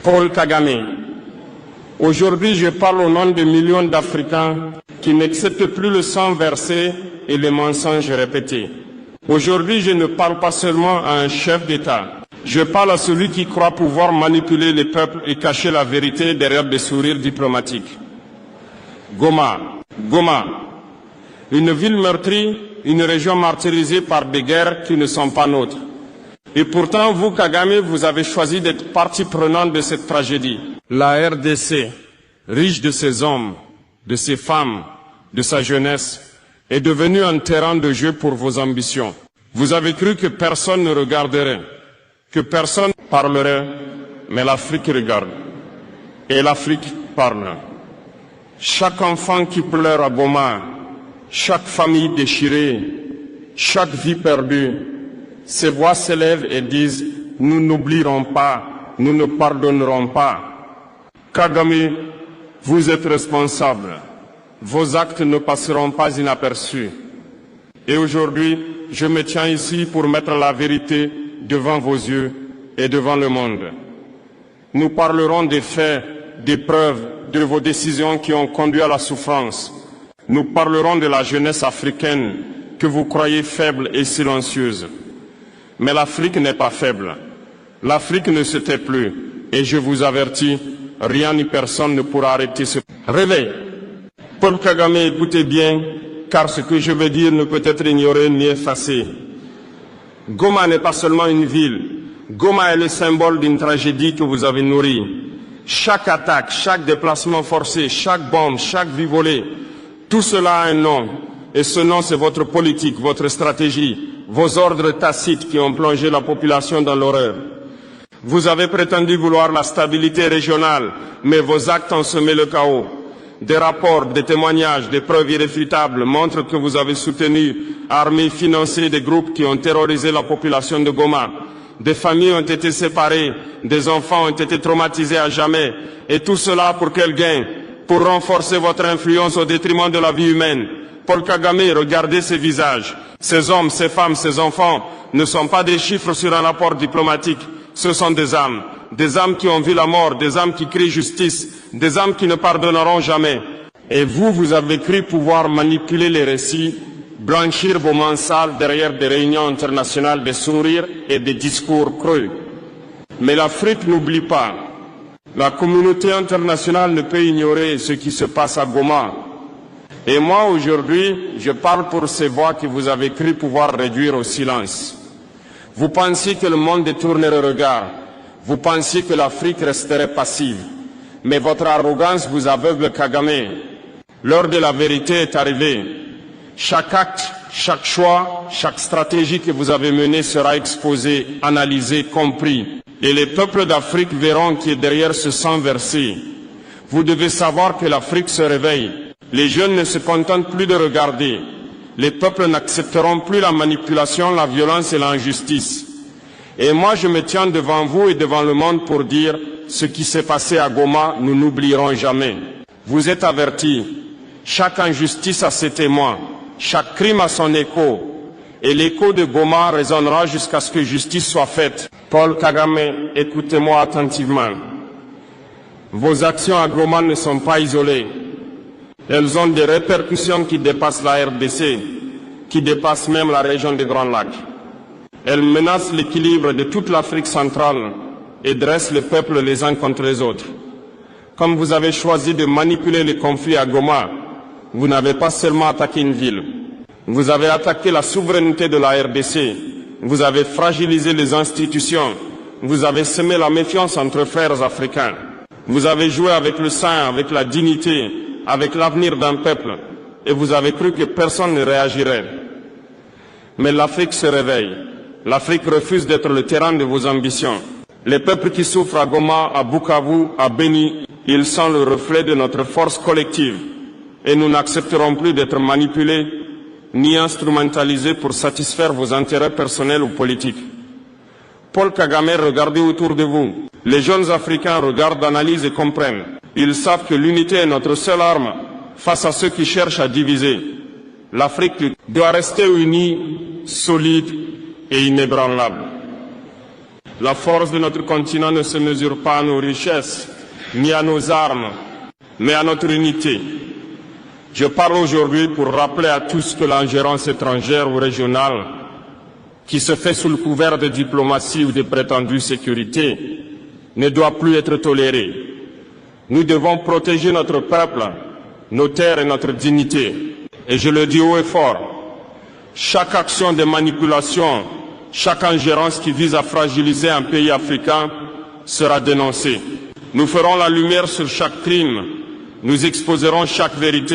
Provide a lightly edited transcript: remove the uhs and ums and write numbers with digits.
Paul Kagame. Aujourd'hui, je parle au nom de millions d'Africains qui n'acceptent plus le sang versé et les mensonges répétés. Aujourd'hui, je ne parle pas seulement à un chef d'État. Je parle à celui qui croit pouvoir manipuler les peuples et cacher la vérité derrière des sourires diplomatiques. Goma. Une ville meurtrie, une région martyrisée par des guerres qui ne sont pas nôtres. Et pourtant, vous, Kagame, vous avez choisi d'être partie prenante de cette tragédie. La RDC, riche de ses hommes, de ses femmes, de sa jeunesse, est devenue un terrain de jeu pour vos ambitions. Vous avez cru que personne ne regarderait, que personne parlerait, mais l'Afrique regarde. Et l'Afrique parle. Chaque enfant qui pleure à Goma, chaque famille déchirée, chaque vie perdue, ces voix s'élèvent et disent « Nous n'oublierons pas, nous ne pardonnerons pas ». Kagame, vous êtes responsable. Vos actes ne passeront pas inaperçus. Et aujourd'hui, je me tiens ici pour mettre la vérité devant vos yeux et devant le monde. Nous parlerons des faits, des preuves, de vos décisions qui ont conduit à la souffrance. Nous parlerons de la jeunesse africaine que vous croyez faible et silencieuse. Mais l'Afrique n'est pas faible. L'Afrique ne se tait plus. Et je vous avertis, rien ni personne ne pourra arrêter ce réveil. Paul Kagame, écoutez bien, car ce que je vais dire ne peut être ignoré ni effacé. Goma n'est pas seulement une ville. Goma est le symbole d'une tragédie que vous avez nourrie. Chaque attaque, chaque déplacement forcé, chaque bombe, chaque vie volée, tout cela a un nom. Et ce nom, c'est votre politique, votre stratégie, vos ordres tacites qui ont plongé la population dans l'horreur. Vous avez prétendu vouloir la stabilité régionale, mais vos actes ont semé le chaos. Des rapports, des témoignages, des preuves irréfutables montrent que vous avez soutenu, armé, financé des groupes qui ont terrorisé la population de Goma. Des familles ont été séparées, des enfants ont été traumatisés à jamais. Et tout cela pour quel gain? Pour renforcer votre influence au détriment de la vie humaine. Paul Kagame, regardez ces visages. Ces hommes, ces femmes, ces enfants ne sont pas des chiffres sur un rapport diplomatique. Ce sont des âmes qui ont vu la mort, des âmes qui crient justice, des âmes qui ne pardonneront jamais. Et vous, vous avez cru pouvoir manipuler les récits, blanchir vos mains sales derrière des réunions internationales de sourires et des discours creux. Mais l'Afrique n'oublie pas. La communauté internationale ne peut ignorer ce qui se passe à Goma. Et moi, aujourd'hui, je parle pour ces voix que vous avez cru pouvoir réduire au silence. Vous pensiez que le monde détournerait le regard. Vous pensiez que l'Afrique resterait passive. Mais votre arrogance vous aveugle, Kagame. L'heure de la vérité est arrivée. Chaque acte, chaque choix, chaque stratégie que vous avez menée sera exposée, analysée, compris. Et les peuples d'Afrique verront qui est derrière ce sang versé. Vous devez savoir que l'Afrique se réveille. Les jeunes ne se contentent plus de regarder. Les peuples n'accepteront plus la manipulation, la violence et l'injustice. Et moi, je me tiens devant vous et devant le monde pour dire ce qui s'est passé à Goma, nous n'oublierons jamais. Vous êtes avertis. Chaque injustice a ses témoins. Chaque crime a son écho. Et l'écho de Goma résonnera jusqu'à ce que justice soit faite. Paul Kagame, écoutez-moi attentivement. Vos actions à Goma ne sont pas isolées. Elles ont des répercussions qui dépassent la RDC, qui dépassent même la région des Grands Lacs. Elles menacent l'équilibre de toute l'Afrique centrale et dressent les peuples les uns contre les autres. Comme vous avez choisi de manipuler les conflits à Goma, vous n'avez pas seulement attaqué une ville. Vous avez attaqué la souveraineté de la RDC. Vous avez fragilisé les institutions. Vous avez semé la méfiance entre frères africains. Vous avez joué avec le sang, avec la dignité, avec l'avenir d'un peuple, et vous avez cru que personne ne réagirait. Mais l'Afrique se réveille. L'Afrique refuse d'être le terrain de vos ambitions. Les peuples qui souffrent à Goma, à Bukavu, à Beni, ils sont le reflet de notre force collective. Et nous n'accepterons plus d'être manipulés ni instrumentalisés pour satisfaire vos intérêts personnels ou politiques. Paul Kagame, regardez autour de vous. Les jeunes Africains regardent, analysent et comprennent. Ils savent que l'unité est notre seule arme face à ceux qui cherchent à diviser. L'Afrique doit rester unie, solide et inébranlable. La force de notre continent ne se mesure pas à nos richesses, ni à nos armes, mais à notre unité. Je parle aujourd'hui pour rappeler à tous que l'ingérence étrangère ou régionale, qui se fait sous le couvert de diplomatie ou de prétendue sécurité, ne doit plus être tolérée. Nous devons protéger notre peuple, nos terres et notre dignité. Et je le dis haut et fort, chaque action de manipulation, chaque ingérence qui vise à fragiliser un pays africain sera dénoncée. Nous ferons la lumière sur chaque crime, nous exposerons chaque vérité